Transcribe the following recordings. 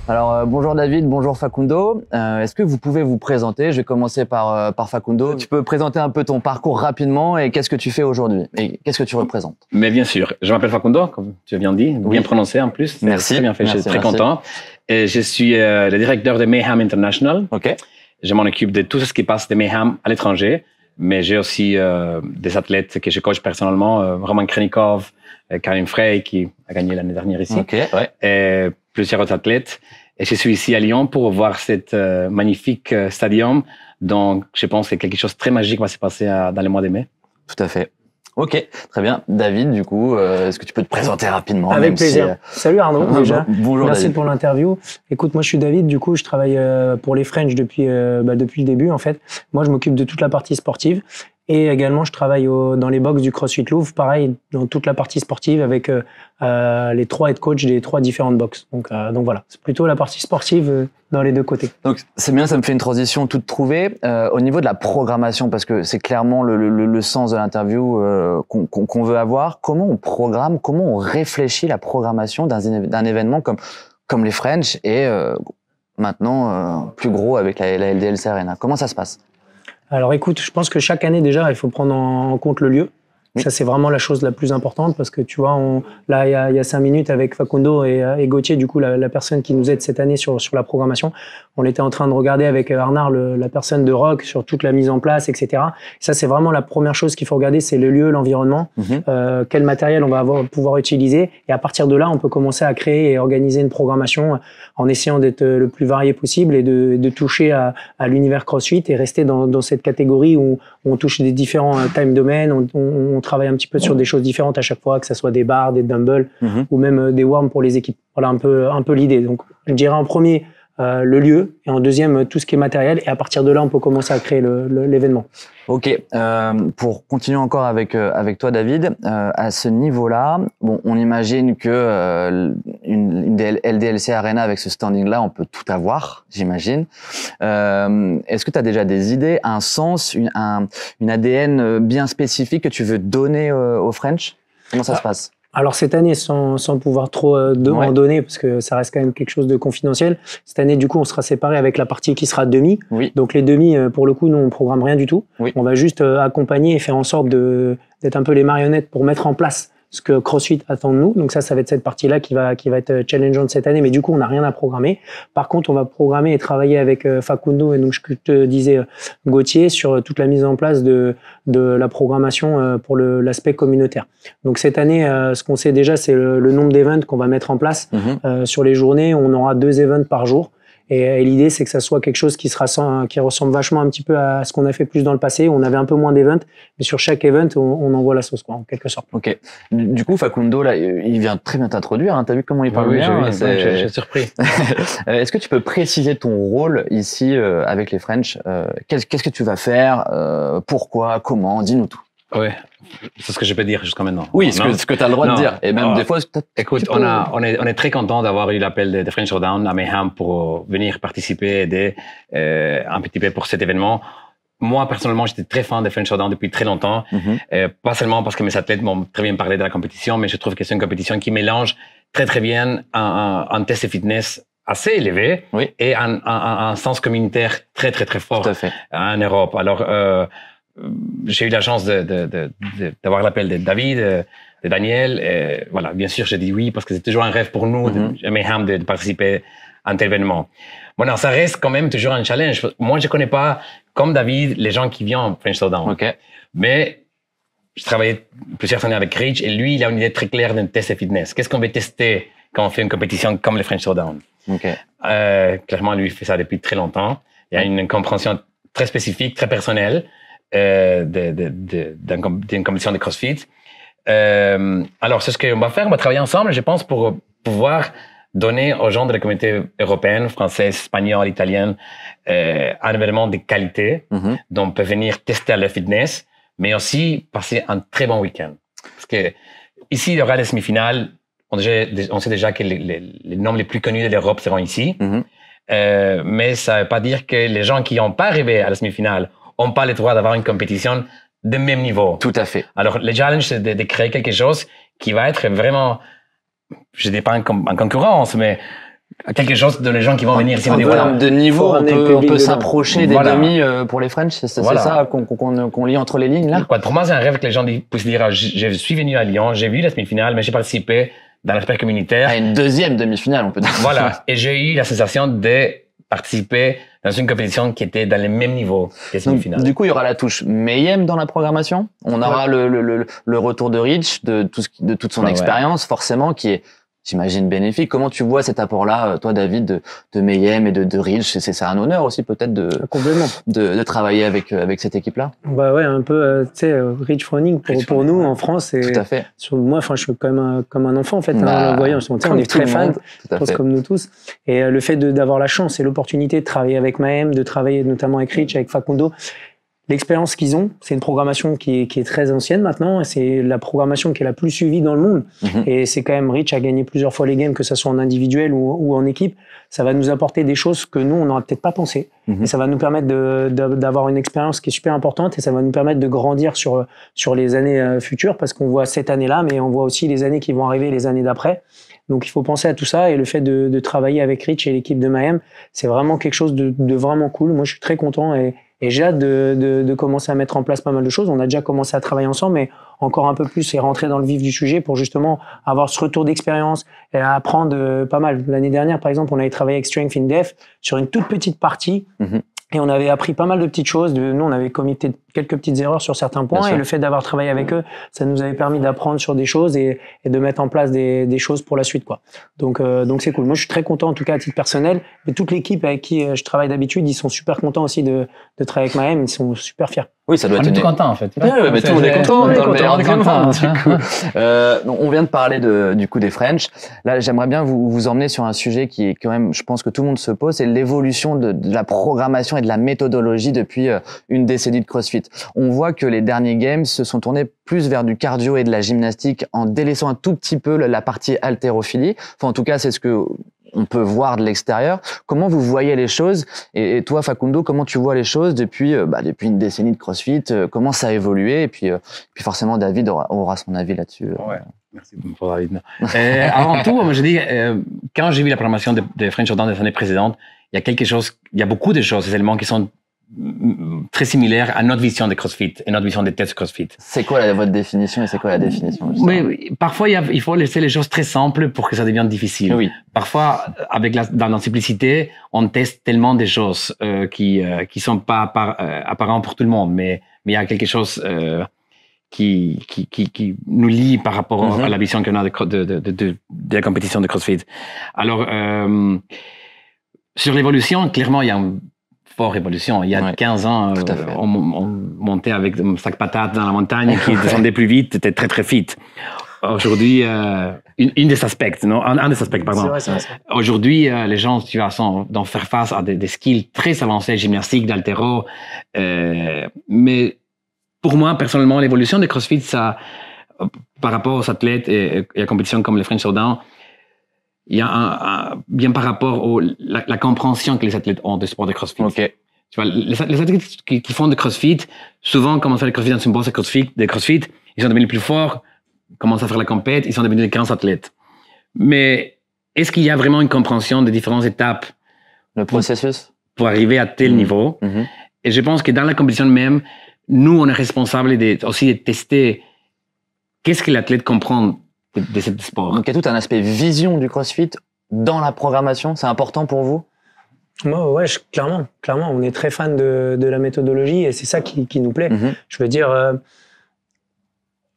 Alors, bonjour David, bonjour Facundo. Est-ce que vous pouvez vous présenter? Je vais commencer par Facundo. Tu peux présenter un peu ton parcours rapidement et qu'est-ce que tu fais aujourd'hui et qu'est-ce que tu représentes? Mais bien sûr, je m'appelle Facundo, comme tu viens de dire, bien prononcé en plus. Merci. Très bien fait, Merci, je suis très content. Et je suis le directeur de Mayhem International. Ok. Je m'en occupe de tout ce qui passe de Mayhem à l'étranger, mais j'ai aussi des athlètes que je coach personnellement, Roman Krenikov, Karim Frey qui a gagné l'année dernière ici, et plusieurs autres athlètes. Et je suis ici à Lyon pour voir cet magnifique stadium. Donc, je pense que quelque chose de très magique va se passer dans le mois de mai. Tout à fait. Ok, très bien. David, du coup, est-ce que tu peux te présenter rapidement? Avec plaisir. Salut Arnaud, déjà. Bonjour Merci David. pour l'interview. Écoute, moi je suis David, du coup je travaille pour les French depuis le début en fait. Moi je m'occupe de toute la partie sportive et également je travaille dans les box du CrossFit Louvre, pareil, dans toute la partie sportive avec les 3 head coachs des 3 différentes box. Donc voilà, c'est plutôt la partie sportive dans les deux côtés. Donc c'est bien, ça me fait une transition toute trouvée. Au niveau de la programmation, parce que c'est clairement le sens de l'interview qu'on veut avoir, comment on programme, comment on réfléchit la programmation d'un événement comme les French et maintenant plus gros avec la LDLC Arena. Comment ça se passe? Alors écoute, je pense que chaque année déjà, il faut prendre en compte le lieu. Oui. Ça, c'est vraiment la chose la plus importante parce que tu vois, là, il y a 5 minutes avec Facundo et Gauthier, du coup, la personne qui nous aide cette année sur la programmation, on était en train de regarder avec Arnard la personne de Rock sur toute la mise en place, etc. Ça, c'est vraiment la première chose qu'il faut regarder, c'est le lieu, l'environnement, quel matériel on va pouvoir utiliser. Et à partir de là, on peut commencer à créer et organiser une programmation en essayant d'être le plus varié possible et de toucher à l'univers CrossFit et rester dans cette catégorie où on touche des différents time domaines, on travaille un petit peu sur des choses différentes à chaque fois, que ce soit des barres, des dumbbells ou même des worms pour les équipes. Voilà un peu l'idée. Donc, je dirais en premier le lieu et en deuxième tout ce qui est matériel et à partir de là, on peut commencer à créer l'événement. Ok, pour continuer encore avec toi David, à ce niveau-là, bon, on imagine que une LDLC Arena avec ce standing-là, on peut tout avoir, j'imagine. Est-ce que tu as déjà des idées, un sens, une ADN bien spécifique que tu veux donner aux French? Comment ça se passe? Alors cette année, sans pouvoir trop en donner, parce que ça reste quand même quelque chose de confidentiel, cette année, du coup, on sera séparé avec la partie qui sera demi. Oui. Donc les demi, pour le coup, nous, on programme rien du tout. Oui. On va juste accompagner et faire en sorte d'être un peu les marionnettes pour mettre en place ce que CrossFit attend de nous. Donc ça va être cette partie-là qui va être challengeante cette année, mais du coup, on n'a rien à programmer. Par contre, on va programmer et travailler avec Facundo et donc je te disais Gauthier sur toute la mise en place de la programmation pour l'aspect communautaire. Donc cette année, ce qu'on sait déjà, c'est le nombre d'events qu'on va mettre en place. Sur les journées, on aura 2 events par jour. Et l'idée, c'est que ça soit quelque chose qui ressemble vachement un petit peu à ce qu'on a fait plus dans le passé. On avait un peu moins d'events, mais sur chaque event, on envoie la sauce, quoi, en quelque sorte. Ok. Du coup, Facundo, là, il vient très bien t'introduire. Hein. T'as vu comment il parle bien? Oui, je suis surpris. Est-ce que tu peux préciser ton rôle ici avec les French? Qu'est-ce que tu vas faire? Pourquoi? Comment? Dis-nous tout. Oui, c'est ce que je peux dire jusqu'à maintenant. Oui, ce que tu as le droit de dire. Et même des fois, écoute, on est très content d'avoir eu l'appel de French Showdown à Mayhem pour venir participer, aider un petit peu pour cet événement. Moi, personnellement, j'étais très fan de French Showdown depuis très longtemps. Pas seulement parce que mes athlètes m'ont très bien parlé de la compétition, mais je trouve que c'est une compétition qui mélange très, très bien un test de fitness assez élevé et un sens communautaire très, très, très fort en Europe. Alors, j'ai eu la chance d'avoir l'appel de David, de Daniel. Et voilà, bien sûr, j'ai dit oui parce que c'est toujours un rêve pour nous, Mayhem, de participer à un tel événement. Bon, non, ça reste quand même toujours un challenge. Moi, je connais pas, comme David, les gens qui viennent au French Showdown. Mais je travaillais plusieurs années avec Rich et lui, il a une idée très claire d'un test de fitness. Qu'est-ce qu'on veut tester quand on fait une compétition comme le French Showdown? Clairement, lui, il fait ça depuis très longtemps. Il y a une compréhension très spécifique, très personnelle d'une compétition de CrossFit. Alors, c'est ce qu'on va faire. On va travailler ensemble, je pense, pour pouvoir donner aux gens de la communauté européenne, française, espagnole, italienne, un événement de qualité dont on peut venir tester le fitness, mais aussi passer un très bon week-end. Parce que ici, il y aura les semi-finales. On sait déjà que les noms les plus connus de l'Europe seront ici. Mais ça ne veut pas dire que les gens qui n'ont pas arrivé à la semi-finale n'ont pas le droit d'avoir une compétition de même niveau. Tout à fait. Alors, le challenge, c'est de créer quelque chose qui va être vraiment, je ne dis pas en concurrence, mais quelque chose de les gens qui vont venir ici. En termes de niveau, on peut s'approcher des demi pour les French. C'est ça qu'on lit entre les lignes là. Pour moi, c'est un rêve que les gens puissent dire je suis venu à Lyon, j'ai vu la demi-finale, mais j'ai participé dans l'aspect communautaire. À une deuxième demi-finale, on peut dire. Voilà. Et j'ai eu la sensation de participer dans une compétition qui était dans le même niveau que semi-finale. Du coup, il y aura la touche Mayhem dans la programmation. On aura le retour de Rich, de toute son expérience, forcément, qui est, j'imagine, bénéfique. Comment tu vois cet apport-là, toi, David, de Mayhem et de Rich? C'est un honneur aussi, peut-être, de travailler avec cette équipe-là. Bah ouais, un peu, tu sais, Rich Froning pour nous en France. Et tout à fait. Moi, je suis comme un enfant, en fait, en le voyant. On est très fans, je pense, comme nous tous. Et le fait d'avoir la chance et l'opportunité de travailler avec Mayhem, de travailler notamment avec Rich, avec Facundo, l'expérience qu'ils ont, c'est une programmation qui est très ancienne maintenant. C'est la programmation qui est la plus suivie dans le monde. Et c'est quand même, Rich a gagné plusieurs fois les games, que ce soit en individuel ou en équipe. Ça va nous apporter des choses que nous, on n'aurait peut-être pas pensé. Et ça va nous permettre d'avoir une expérience qui est super importante et ça va nous permettre de grandir sur les années futures, parce qu'on voit cette année-là, mais on voit aussi les années qui vont arriver, les années d'après. Donc, il faut penser à tout ça, et le fait de travailler avec Rich et l'équipe de Mayhem, c'est vraiment quelque chose de vraiment cool. Moi, je suis très content et j'ai hâte de commencer à mettre en place pas mal de choses. On a déjà commencé à travailler ensemble, mais encore un peu plus et rentrer dans le vif du sujet pour justement avoir ce retour d'expérience et apprendre pas mal. L'année dernière, par exemple, on avait travaillé avec Strength in Depth sur une toute petite partie. Et on avait appris pas mal de petites choses. Nous, on avait commis quelques petites erreurs sur certains points. Et le fait d'avoir travaillé avec eux, ça nous avait permis d'apprendre sur des choses et de mettre en place des choses pour la suite, quoi. Donc c'est cool. Moi, je suis très content, en tout cas, à titre personnel. Mais toute l'équipe avec qui je travaille d'habitude, ils sont super contents aussi de travailler avec Mayhem. Ils sont super fiers. Oui, ça doit être. On est tout content, en fait. Ouais, mais tout le monde est content. On vient de parler du coup des French. Là, j'aimerais bien vous emmener sur un sujet qui est quand même, je pense que tout le monde se pose, c'est l'évolution de la programmation et de la méthodologie depuis une décennie de CrossFit. On voit que les derniers games se sont tournés plus vers du cardio et de la gymnastique en délaissant un tout petit peu la partie haltérophilie. Enfin, en tout cas, c'est ce que on peut voir de l'extérieur. Comment vous voyez les choses? Et toi, Facundo, comment tu vois les choses depuis une décennie de CrossFit? Comment ça a évolué? Et puis forcément, David aura son avis là-dessus. Ouais. Merci pour David. Avant tout, moi, je dis, quand j'ai vu la programmation de French Showdown des années précédentes, il y a beaucoup de choses, des éléments qui sont très similaires à notre vision de CrossFit et notre vision des tests CrossFit. C'est quoi votre définition et c'est quoi la définition? Oui, parfois, il faut laisser les choses très simples pour que ça devienne difficile. Oui. Parfois, dans la simplicité, on teste tellement des choses qui sont pas apparentes pour tout le monde, mais il y a quelque chose qui nous lie par rapport à la vision qu'on a de la compétition de CrossFit. Alors, sur l'évolution, clairement, il y a une forte évolution. Il y a 15 ans, on montait avec un sac patate dans la montagne qui descendait plus vite, c'était très, très fit. Aujourd'hui, un des aspects, pardon. C'est vrai. Aujourd'hui, les gens, doivent faire face à des skills très avancés, gymnastique, d'haltéro. Mais pour moi, personnellement, l'évolution de CrossFit, par rapport aux athlètes et à la compétition comme les French Showdown, il y a bien par rapport à la compréhension que les athlètes ont du sport de CrossFit. Okay. Tu vois, les athlètes qui font de CrossFit, souvent commencent à faire le CrossFit dans une bourse de CrossFit, ils sont devenus plus forts, commencent à faire la compète, ils sont devenus des grands athlètes. Mais est-ce qu'il y a vraiment une compréhension des différentes étapes? Le processus? Pour arriver à tel niveau. Et je pense que dans la compétition même, nous, on est responsable aussi de tester qu'est-ce que l'athlète comprend de ce sport. Donc, il y a tout un aspect vision du CrossFit dans la programmation. C'est important pour vous? Moi, ouais, clairement. On est très fan de la méthodologie et c'est ça qui nous plaît. Je veux dire,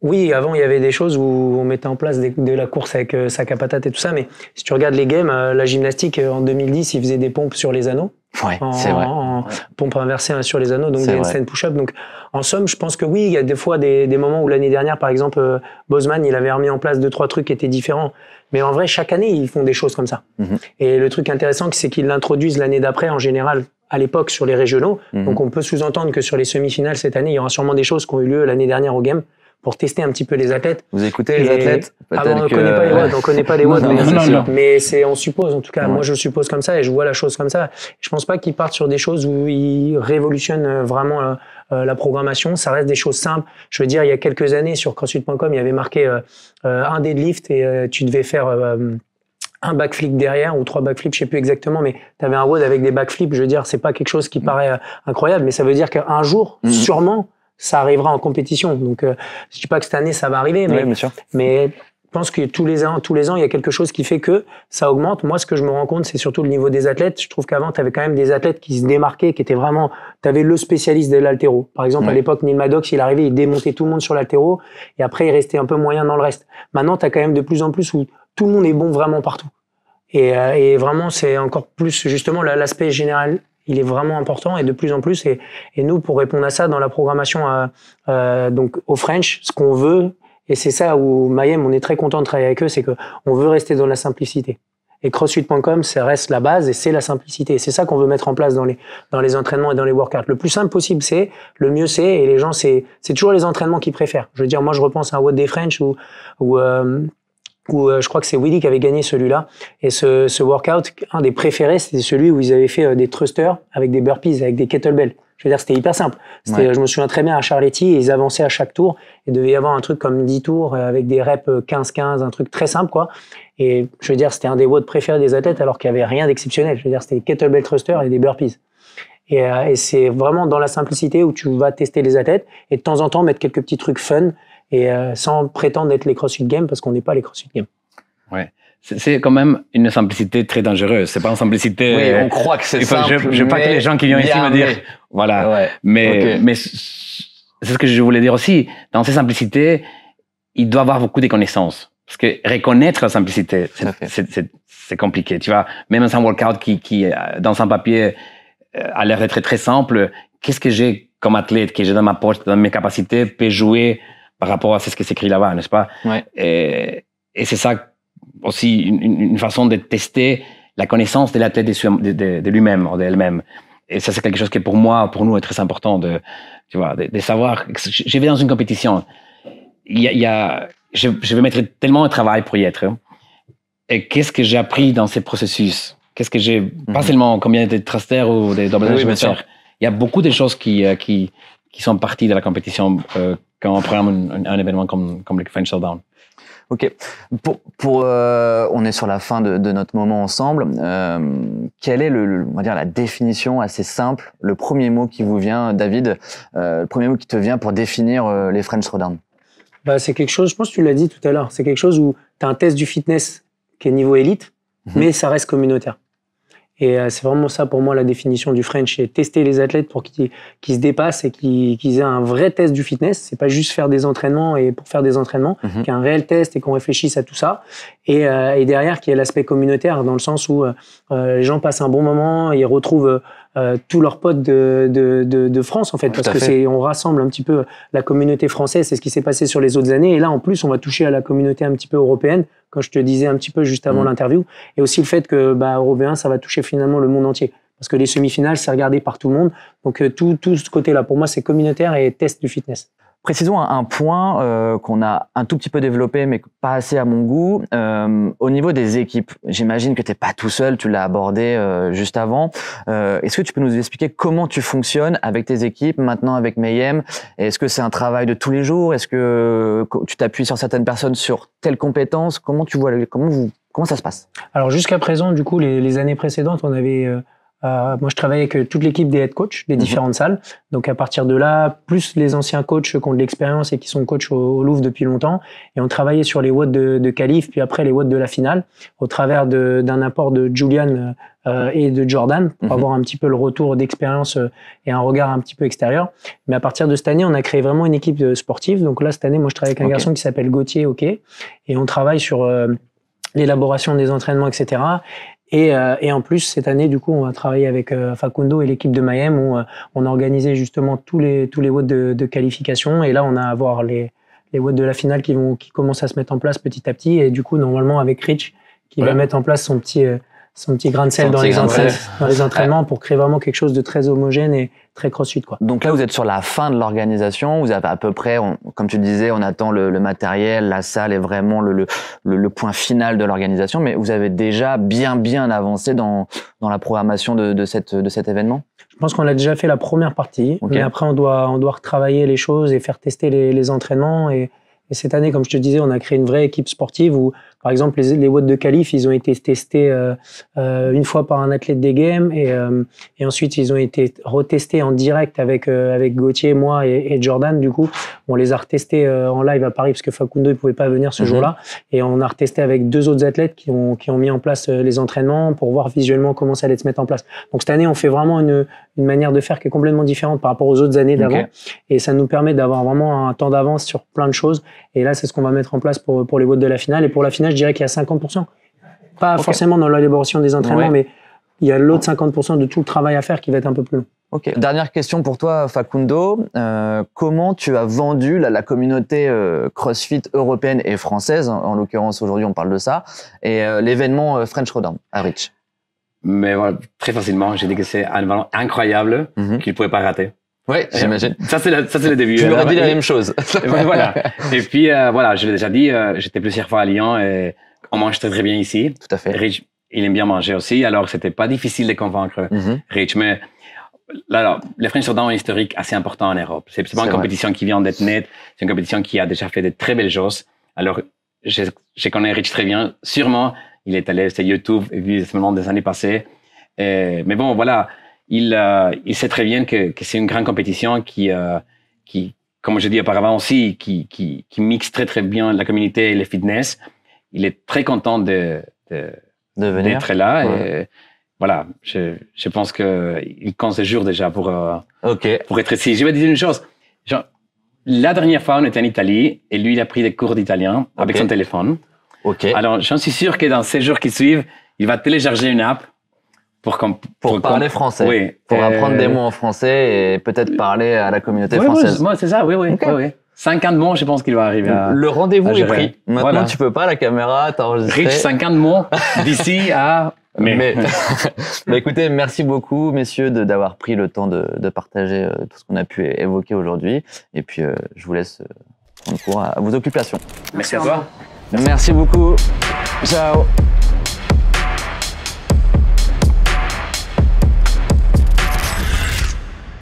oui, avant, il y avait des choses où on mettait en place de la course avec sac à patate et tout ça, mais si tu regardes les games, la gymnastique, en 2010, ils faisaient des pompes sur les anneaux. Ouais, c'est vrai. Pompe inversée sur les anneaux, donc des handstand push-up. Donc, en somme, je pense que oui, il y a des fois des moments où l'année dernière, par exemple, Bozeman, il avait remis en place 2-3 trucs qui étaient différents. Mais en vrai, chaque année, ils font des choses comme ça. Et le truc intéressant, c'est qu'ils l'introduisent l'année d'après, en général, à l'époque, sur les régionaux. Donc, on peut sous-entendre que sur les semi-finales cette année, il y aura sûrement des choses qui ont eu lieu l'année dernière au Game pour tester un petit peu les athlètes. Vous écoutez les athlètes? On connaît pas les WOD, mais on suppose, en tout cas, moi je suppose comme ça et je vois la chose comme ça. Je pense pas qu'ils partent sur des choses où ils révolutionnent vraiment la programmation. Ça reste des choses simples. Je veux dire, il y a quelques années sur CrossFit.com, il y avait marqué un deadlift et tu devais faire un backflip derrière ou 3 backflips, je sais plus exactement, mais tu avais un WOD avec des backflips. Je veux dire, c'est pas quelque chose qui paraît incroyable, mais ça veut dire qu'un jour, sûrement, ça arrivera en compétition. Donc, je dis pas que cette année ça va arriver, mais, bien sûr. Mais je pense que tous les ans, il y a quelque chose qui fait que ça augmente. Moi, ce que je me rends compte, c'est surtout le niveau des athlètes. Je trouve qu'avant, tu avais quand même des athlètes qui se démarquaient, qui étaient vraiment... Tu avais le spécialiste de l'haltéro. Par exemple, à l'époque, Neil Maddox, il arrivait, il démontait tout le monde sur l'haltéro, et après, il restait un peu moyen dans le reste. Maintenant, tu as quand même de plus en plus où tout le monde est bon vraiment partout. Et vraiment, c'est encore plus, justement, l'aspect général, il est vraiment important, et de plus en plus. Et nous, pour répondre à ça, dans la programmation donc au French, ce qu'on veut, et c'est ça où Mayhem, on est très content de travailler avec eux, c'est que on veut rester dans la simplicité. Et CrossFit.com, ça reste la base et c'est la simplicité. Et c'est ça qu'on veut mettre en place dans les entraînements et dans les workouts. Le plus simple possible, le mieux c'est, et les gens, c'est toujours les entraînements qu'ils préfèrent. Je veux dire, moi, je repense à un WOD des French où je crois que c'est Willy qui avait gagné celui-là. Et ce workout, un des préférés, c'était celui où ils avaient fait des thrusters avec des burpees, avec des kettlebells. Je veux dire, c'était hyper simple. Je me souviens très bien à Charletti, ils avançaient à chaque tour. Il devait y avoir un truc comme 10 tours avec des reps 15-15, un truc très simple, quoi. Et je veux dire, c'était un des WOD préférés des athlètes alors qu'il n'y avait rien d'exceptionnel. Je veux dire, c'était des kettlebell thrusters et des burpees. Et c'est vraiment dans la simplicité où tu vas tester les athlètes et de temps en temps mettre quelques petits trucs fun et sans prétendre être les CrossFit Games parce qu'on n'est pas les CrossFit Games. Ouais. C'est quand même une simplicité très dangereuse. C'est pas une simplicité. Oui, on croit que c'est simple. Je veux pas que les gens qui viennent ici me dire, voilà. Ouais. Mais c'est ce que je voulais dire aussi. Dans ces simplicités, il doit avoir beaucoup de connaissances. Parce que reconnaître la simplicité, c'est compliqué. Tu vois, même un workout qui dans un papier a l'air d'être très simple. Qu'est-ce que j'ai comme athlète, que j'ai dans ma poche, dans mes capacités, peut jouer par rapport à ce qui s'écrit là-bas, n'est-ce pas? Ouais. Et c'est ça aussi une façon de tester la connaissance de l'athlète de lui-même ou d'elle-même. Et ça, c'est quelque chose qui, pour nous, est très important de savoir. Je vais dans une compétition. Je vais mettre tellement de travail pour y être. Et qu'est-ce que j'ai appris dans ces processus? Qu'est-ce que j'ai, pas seulement combien de thrusters ou des double je vais faire. Il y a beaucoup de choses qui sont parties de la compétition quand on prend un événement comme le French Showdown. Ok. On est sur la fin de notre moment ensemble. Quelle est on va dire la définition assez simple, le premier mot qui vous vient, David, le premier mot qui te vient pour définir les French Showdown? C'est quelque chose, je pense que tu l'as dit tout à l'heure, c'est quelque chose où tu as un test du fitness qui est niveau élite, mais ça reste communautaire. Et c'est vraiment ça pour moi la définition du French, c'est tester les athlètes pour qu'ils se dépassent et qu'ils aient un vrai test du fitness. C'est pas juste faire des entraînements et pour faire des entraînements, qu'il y ait un réel test et qu'on réfléchisse à tout ça. Et derrière qu'il y ait l'aspect communautaire dans le sens où les gens passent un bon moment, ils retrouvent tous leurs potes de France en fait, parce que on rassemble un petit peu la communauté française. C'est ce qui s'est passé sur les autres années. Et là en plus on va toucher à la communauté un petit peu européenne, comme je te disais un petit peu juste avant l'interview, et aussi le fait que européen, ça va toucher finalement le monde entier, parce que les semi-finales, c'est regardé par tout le monde. Donc tout ce côté-là, pour moi, c'est communautaire et test du fitness. Précisons un point qu'on a un tout petit peu développé, mais pas assez à mon goût. Au niveau des équipes, j'imagine que tu n'es pas tout seul, tu l'as abordé juste avant. Est-ce que tu peux nous expliquer comment tu fonctionnes avec tes équipes, maintenant avec Mayhem? Est-ce que c'est un travail de tous les jours? Est-ce que tu t'appuies sur certaines personnes sur telles compétences? Comment tu vois, comment ça se passe? Alors jusqu'à présent, du coup, les années précédentes, on avait... moi, je travaillais avec toute l'équipe des head coachs des différentes salles. Donc, à partir de là, plus les anciens coachs qui ont de l'expérience et qui sont coachs au Louvre depuis longtemps. Et on travaillait sur les WOD de qualif, puis après les WOD de la finale, au travers d'un apport de Julian et de Jordan, pour avoir un petit peu le retour d'expérience et un regard un petit peu extérieur. Mais à partir de cette année, on a créé vraiment une équipe sportive. Donc là, cette année, moi, je travaille avec un garçon qui s'appelle Gauthier, et on travaille sur l'élaboration des entraînements, etc. Et en plus, cette année, du coup, on va travailler avec Facundo et l'équipe de Mayhem où on a organisé justement tous les WOD de qualification. Et là, on a à voir les WOD de la finale qui commencent à se mettre en place petit à petit. Et du coup, normalement, avec Rich, qui va mettre en place son petit grain de sel dans les entraînements pour créer vraiment quelque chose de très homogène et très crossfit, quoi. Donc là, vous êtes sur la fin de l'organisation. Vous avez à peu près, comme tu disais, on attend le matériel, la salle est vraiment le point final de l'organisation. Mais vous avez déjà bien avancé dans la programmation de cet événement? Je pense qu'on a déjà fait la première partie. Mais après, on doit retravailler les choses et faire tester les entraînements. Et cette année, comme je te disais, on a créé une vraie équipe sportive où Par exemple, les watts de qualif, ils ont été testés une fois par un athlète des Games et ensuite ils ont été retestés en direct avec Gauthier, moi et Jordan. Du coup, on les a retestés en live à Paris parce que Facundo il pouvait pas venir ce jour-là et on a retesté avec 2 autres athlètes qui ont mis en place les entraînements pour voir visuellement comment ça allait se mettre en place. Donc cette année, on fait vraiment une manière de faire qui est complètement différente par rapport aux autres années d'avant et ça nous permet d'avoir vraiment un temps d'avance sur plein de choses. Et là, c'est ce qu'on va mettre en place pour les watts de la finale. Et pour la finale, je dirais qu'il y a 50%. Pas forcément dans l'élaboration des entraînements, mais il y a l'autre 50% de tout le travail à faire qui va être un peu plus long. Ok. Dernière question pour toi, Facundo. Comment tu as vendu la communauté CrossFit européenne et française, en l'occurrence aujourd'hui on parle de ça, et l'événement French Showdown à Reach? Mais voilà, très facilement, j'ai dit que c'est un événement incroyable qu'il ne pouvait pas rater. Oui, j'imagine. Ça, c'est le début. Tu lui aurais dit la même chose. Voilà. Et puis, voilà, je l'ai déjà dit, j'étais plusieurs fois à Lyon et on mange très, très bien ici. Tout à fait. Rich, il aime bien manger aussi, alors c'était pas difficile de convaincre Rich. Mais là, les French Showdown ont un historique assez important en Europe. C'est pas une compétition qui vient d'être nette, c'est une compétition qui a déjà fait de très belles choses. Alors, je connais Rich très bien. Sûrement, il est allé sur YouTube et vu ce moment des années passées. Mais bon, voilà. Il sait très bien que c'est une grande compétition qui, comme je dis auparavant aussi, qui mixe très très bien la communauté et le fitness. Il est très content d'être là. Et voilà, je pense qu'il compte ce jour déjà pour être ici. Je vais dire une chose. Genre, la dernière fois, on était en Italie et lui, il a pris des cours d'italien avec son téléphone. Alors, j'en suis sûr que dans ces jours qui suivent, il va télécharger une app pour parler français, pour apprendre des mots en français et peut-être parler à la communauté française. Moi, c'est ça, oui. 50 mots, je pense qu'il va arriver à Le rendez-vous est pris. Maintenant, voilà. Tu peux pas, la caméra, t'as enregistré. Rich, 50 mots d'ici à... Mais écoutez, merci beaucoup, messieurs, d'avoir pris le temps de partager tout ce qu'on a pu évoquer aujourd'hui. Et puis, je vous laisse prendre cours à vos occupations. Merci à toi. Merci beaucoup. Ciao.